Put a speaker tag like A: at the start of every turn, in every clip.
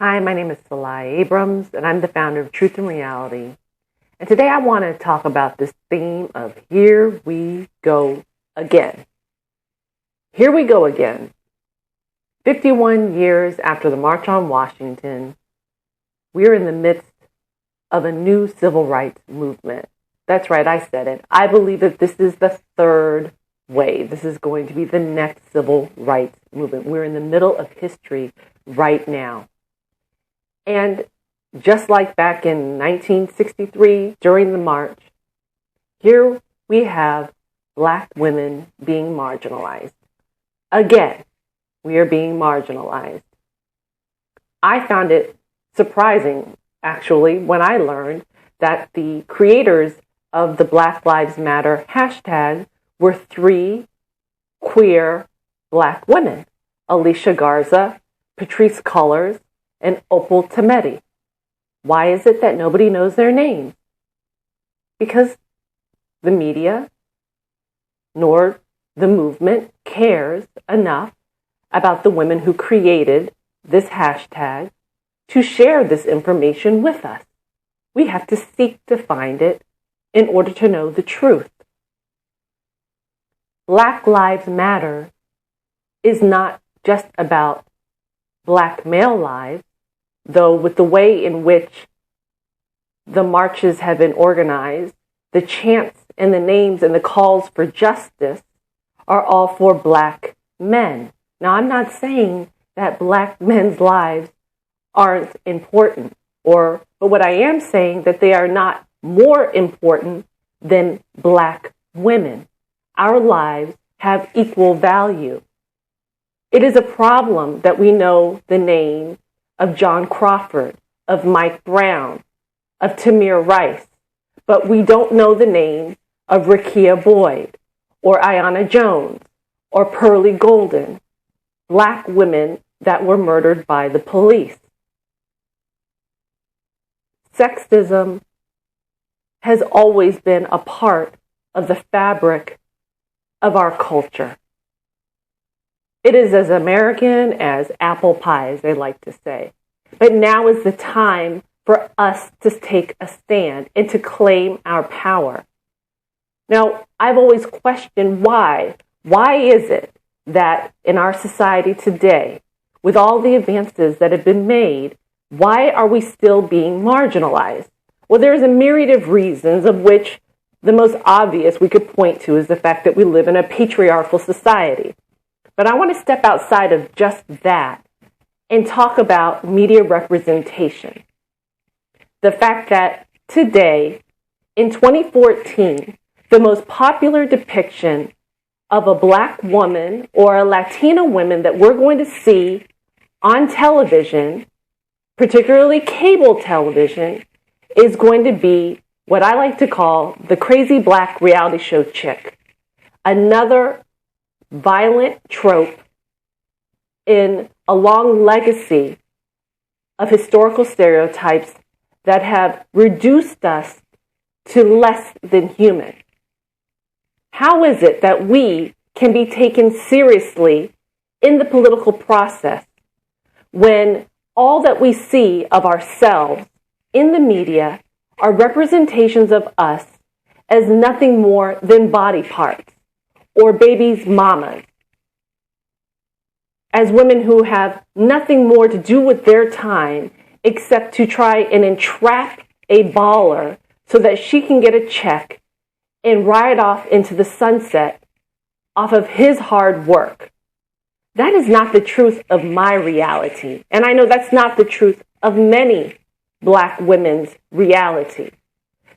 A: Hi, my name is Sil Lai Abrams, and I'm the founder of Truth and Reality. And today I want to talk about this theme of here we go again. Here we go again. 51 years after the March on Washington, we're in the midst of a new civil rights movement. That's right, I said it. I believe that this is the third wave. This is going to be the next civil rights movement. We're in the middle of history right now. And just like back in 1963 during the march, here we have Black women being marginalized. Again, we are being marginalized. I found it surprising, actually, when I learned that the creators of the Black Lives Matter hashtag were three queer Black women: Alicia Garza, Patrisse Cullors, and Opal Tometi. Why is it that nobody knows their names? Because the media nor the movement cares enough about the women who created this hashtag to share this information with us. We have to seek to find it in order to know the truth. Black Lives Matter is not just about Black male lives, though with the way in which the marches have been organized, the chants and the names and the calls for justice are all for Black men. Now, I'm not saying that Black men's lives aren't important, but what I am saying that they are not more important than Black women. Our lives have equal value. It is a problem that we know the name of John Crawford, of Mike Brown, of Tamir Rice, but we don't know the names of Rekia Boyd, or Ayanna Jones, or Pearlie Golden, Black women that were murdered by the police. Sexism has always been a part of the fabric of our culture. It is as American as apple pie, as they like to say. But now is the time for us to take a stand and to claim our power. Now, I've always questioned why. Why is it that in our society today, with all the advances that have been made, why are we still being marginalized? Well, there's a myriad of reasons, of which the most obvious we could point to is the fact that we live in a patriarchal society. But I want to step outside of just that and talk about media representation. The fact that today, in 2014, the most popular depiction of a Black woman or a Latina woman that we're going to see on television, particularly cable television, is going to be what I like to call the crazy Black reality show chick. Another violent trope in a long legacy of historical stereotypes that have reduced us to less than human. How is it that we can be taken seriously in the political process when all that we see of ourselves in the media are representations of us as nothing more than body parts or babies' mamas, as women who have nothing more to do with their time except to try and entrap a baller so that she can get a check and ride off into the sunset off of his hard work. That is not the truth of my reality. And I know that's not the truth of many Black women's reality.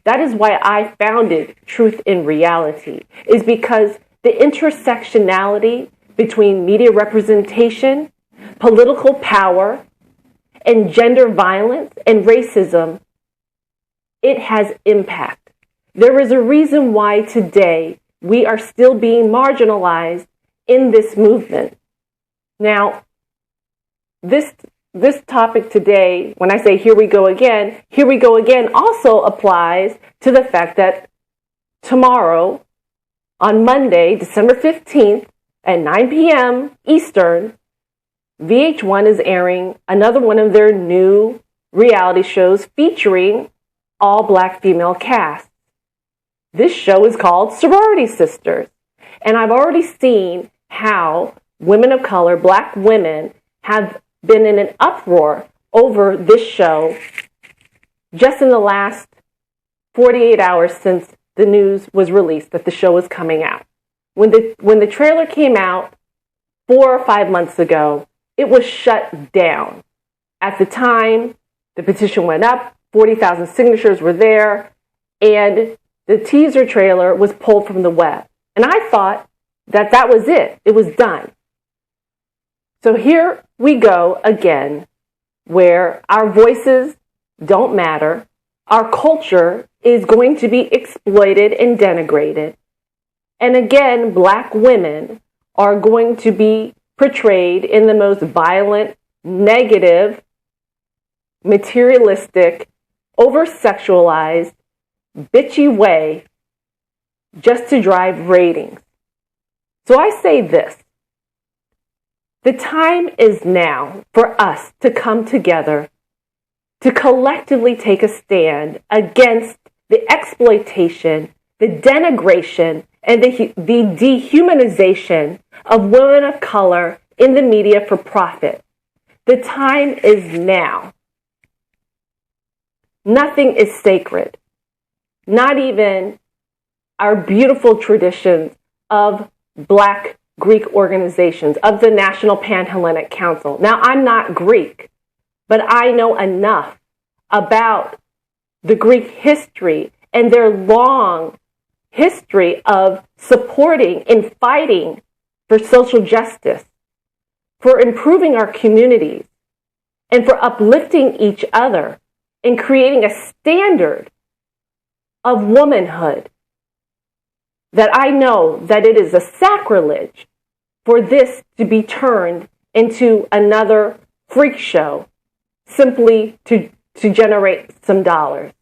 A: That is why I founded Truth in Reality, is because the intersectionality between media representation, political power, and gender violence and racism, it has impact. There is a reason why today we are still being marginalized in this movement. Now, this topic today, when I say here we go again also applies to the fact that tomorrow, on Monday, December 15th, at 9 p.m. Eastern, VH1 is airing another one of their new reality shows featuring all Black female casts. This show is called Sorority Sisters. And I've already seen how women of color, Black women, have been in an uproar over this show just in the last 48 hours since the news was released that the show was coming out. When the trailer came out 4 or 5 months ago, it was shut down. At the time, the petition went up, 40,000 signatures were there, and the teaser trailer was pulled from the web. And I thought that that was it. It was done. So here we go again, where our voices don't matter. Our culture is going to be exploited and denigrated. And again, Black women are going to be portrayed in the most violent, negative, materialistic, over-sexualized, bitchy way just to drive ratings. So I say this. The time is now for us to come together to collectively take a stand against the exploitation, the denigration, and the dehumanization of women of color in the media for profit. The time is now. Nothing is sacred, not even our beautiful traditions of Black Greek organizations, of the National Panhellenic Council. Now, I'm not Greek, but I know enough about the Greek history and their long history of supporting and fighting for social justice, for improving our communities, and for uplifting each other and creating a standard of womanhood that I know that it is a sacrilege for this to be turned into another freak show simply to generate some dollars.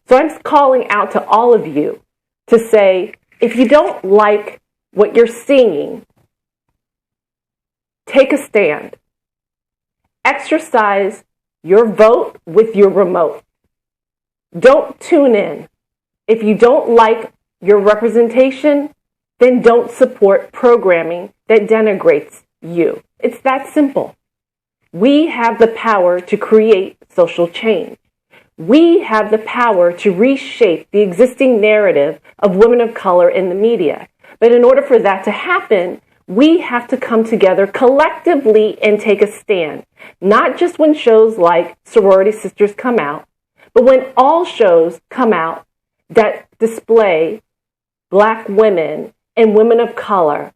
A: So I'm calling out to all of you to say, if you don't like what you're seeing, take a stand. Exercise your vote with your remote. Don't tune in. If you don't like your representation, then don't support programming that denigrates you. It's that simple. We have the power to create social change. We have the power to reshape the existing narrative of women of color in the media. But in order for that to happen, we have to come together collectively and take a stand. Not just when shows like Sorority Sisters come out, but when all shows come out that display Black women and women of color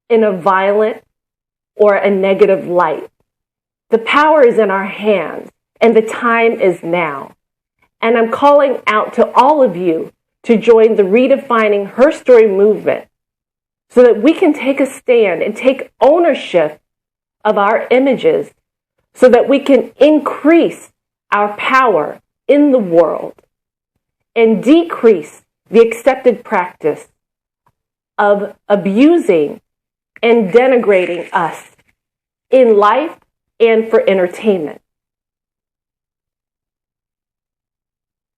A: in a violent or a negative light. The power is in our hands, and the time is now. And I'm calling out to all of you to join the Redefining Her Story movement so that we can take a stand and take ownership of our images so that we can increase our power in the world and decrease the accepted practice of abusing and denigrating us in life and for entertainment.